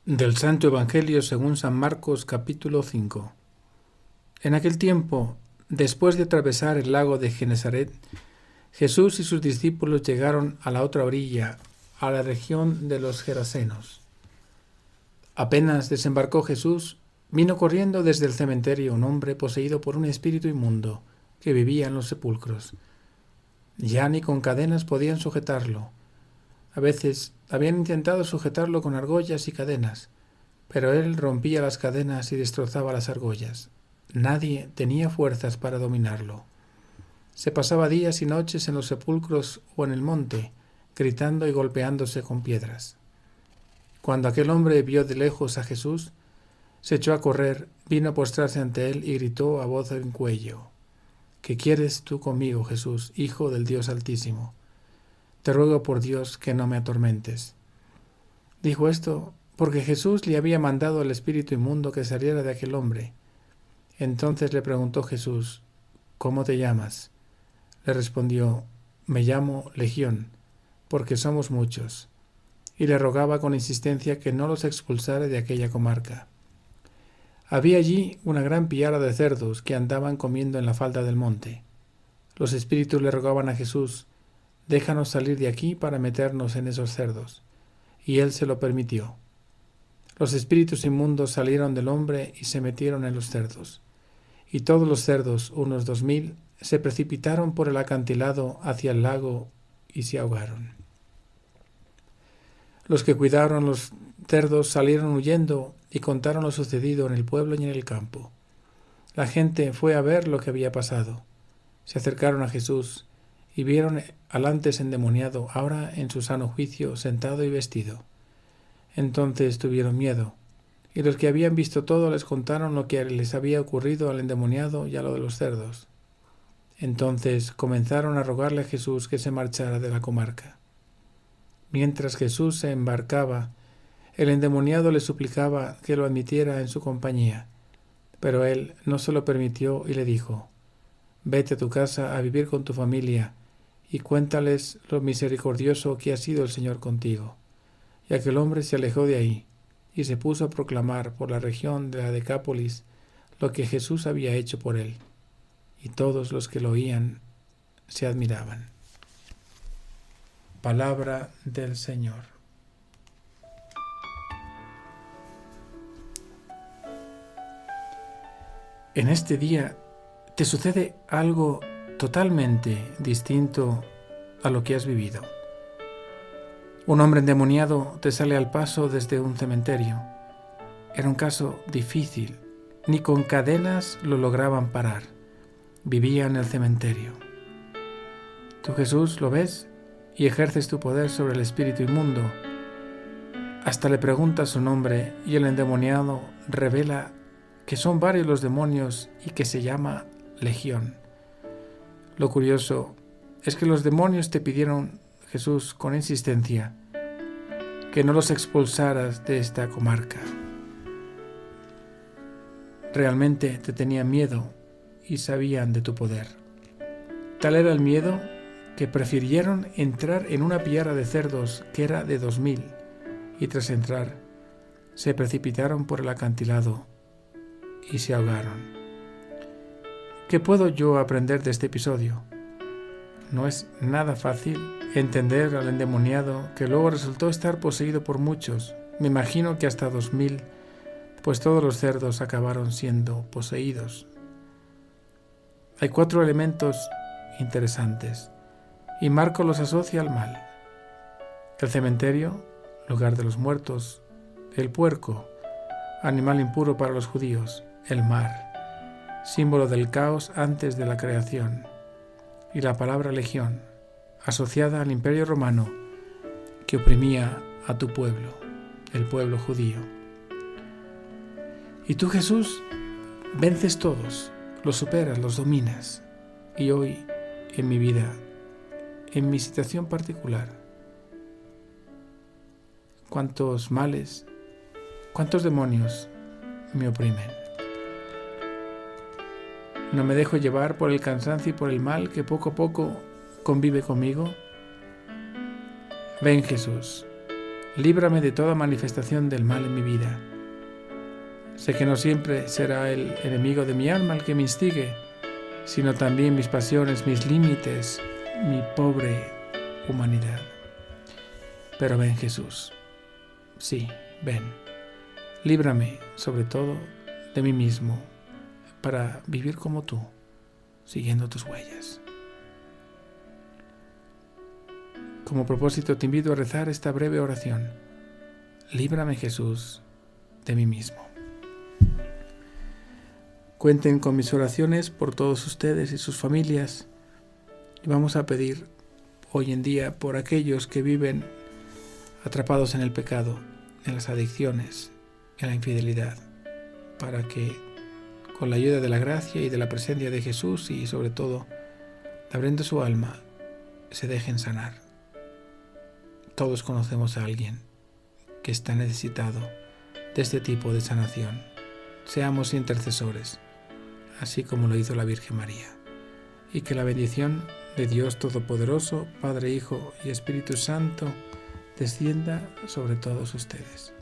Del Santo Evangelio según San Marcos, capítulo 5. En aquel tiempo, después de atravesar el lago de Genesaret, Jesús y sus discípulos llegaron a la otra orilla, a la región de los Gerasenos. Apenas desembarcó Jesús, vino corriendo desde el cementerio un hombre poseído por un espíritu inmundo que vivía en los sepulcros. Ya ni con cadenas podían sujetarlo. A veces habían intentado sujetarlo con argollas y cadenas, pero él rompía las cadenas y destrozaba las argollas. Nadie tenía fuerzas para dominarlo. Se pasaba días y noches en los sepulcros o en el monte, gritando y golpeándose con piedras. Cuando aquel hombre vio de lejos a Jesús, se echó a correr, vino a postrarse ante él y gritó a voz en cuello: ¿Qué quieres tú conmigo, Jesús, Hijo del Dios Altísimo? Te ruego por Dios que no me atormentes. Dijo esto porque Jesús le había mandado al espíritu inmundo que saliera de aquel hombre. Entonces le preguntó Jesús: ¿Cómo te llamas? Le respondió: Me llamo Legión, porque somos muchos. Y le rogaba con insistencia que no los expulsara de aquella comarca. Había allí una gran piara de cerdos que andaban comiendo en la falda del monte. Los espíritus le rogaban a Jesús: Déjanos salir de aquí para meternos en esos cerdos. Y él se lo permitió. Los espíritus inmundos salieron del hombre y se metieron en los cerdos. Y todos los cerdos, unos 2000, se precipitaron por el acantilado hacia el lago y se ahogaron. Los que cuidaron los cerdos salieron huyendo y contaron lo sucedido en el pueblo y en el campo. La gente fue a ver lo que había pasado. Se acercaron a Jesús y vieron al antes endemoniado, ahora en su sano juicio, sentado y vestido. Entonces tuvieron miedo, y los que habían visto todo les contaron lo que les había ocurrido al endemoniado y a lo de los cerdos. Entonces comenzaron a rogarle a Jesús que se marchara de la comarca. Mientras Jesús se embarcaba, el endemoniado le suplicaba que lo admitiera en su compañía, pero él no se lo permitió y le dijo: Vete a tu casa a vivir con tu familia y cuéntales lo misericordioso que ha sido el Señor contigo. Y aquel hombre se alejó de ahí y se puso a proclamar por la región de la Decápolis lo que Jesús había hecho por él. Y todos los que lo oían se admiraban. Palabra del Señor. En este día te sucede algo totalmente distinto a lo que has vivido. Un hombre endemoniado te sale al paso desde un cementerio. Era un caso difícil. Ni con cadenas lo lograban parar. Vivía en el cementerio. Tú, Jesús, lo ves y ejerces tu poder sobre el espíritu inmundo. Hasta le preguntas su nombre y el endemoniado revela que son varios los demonios y que se llama Legión. Lo curioso es que los demonios te pidieron, Jesús, con insistencia, que no los expulsaras de esta comarca. Realmente te tenían miedo y sabían de tu poder. Tal era el miedo que prefirieron entrar en una piara de cerdos que era de 2000, y tras entrar se precipitaron por el acantilado y se ahogaron. ¿Qué puedo yo aprender de este episodio? No es nada fácil entender al endemoniado que luego resultó estar poseído por muchos. Me imagino que hasta 2000, pues todos los cerdos acabaron siendo poseídos. Hay 4 elementos interesantes y Marcos los asocia al mal. El cementerio, lugar de los muertos; el puerco, animal impuro para los judíos; el mar, símbolo del caos antes de la creación; y la palabra legión, asociada al Imperio Romano que oprimía a tu pueblo, el pueblo judío. Y tú, Jesús, vences todos, los superas, los dominas. Y hoy, en mi vida, en mi situación particular, cuántos males, cuántos demonios me oprimen. No me dejo llevar por el cansancio y por el mal que poco a poco convive conmigo. Ven, Jesús, líbrame de toda manifestación del mal en mi vida. Sé que no siempre será el enemigo de mi alma el que me instigue, sino también mis pasiones, mis límites, mi pobre humanidad. Pero ven, Jesús. Sí, ven. Líbrame, sobre todo, de mí mismo, para vivir como tú, siguiendo tus huellas. Como propósito te invito a rezar esta breve oración. Líbrame, Jesús, de mí mismo. Cuenten con mis oraciones por todos ustedes y sus familias. Y vamos a pedir hoy en día por aquellos que viven atrapados en el pecado, en las adicciones, en la infidelidad, para que con la ayuda de la gracia y de la presencia de Jesús y sobre todo abriendo su alma se dejen sanar. Todos conocemos a alguien que está necesitado de este tipo de sanación. Seamos intercesores, así como lo hizo la Virgen María, y que la bendición de Dios Todopoderoso, Padre, Hijo y Espíritu Santo, descienda sobre todos ustedes.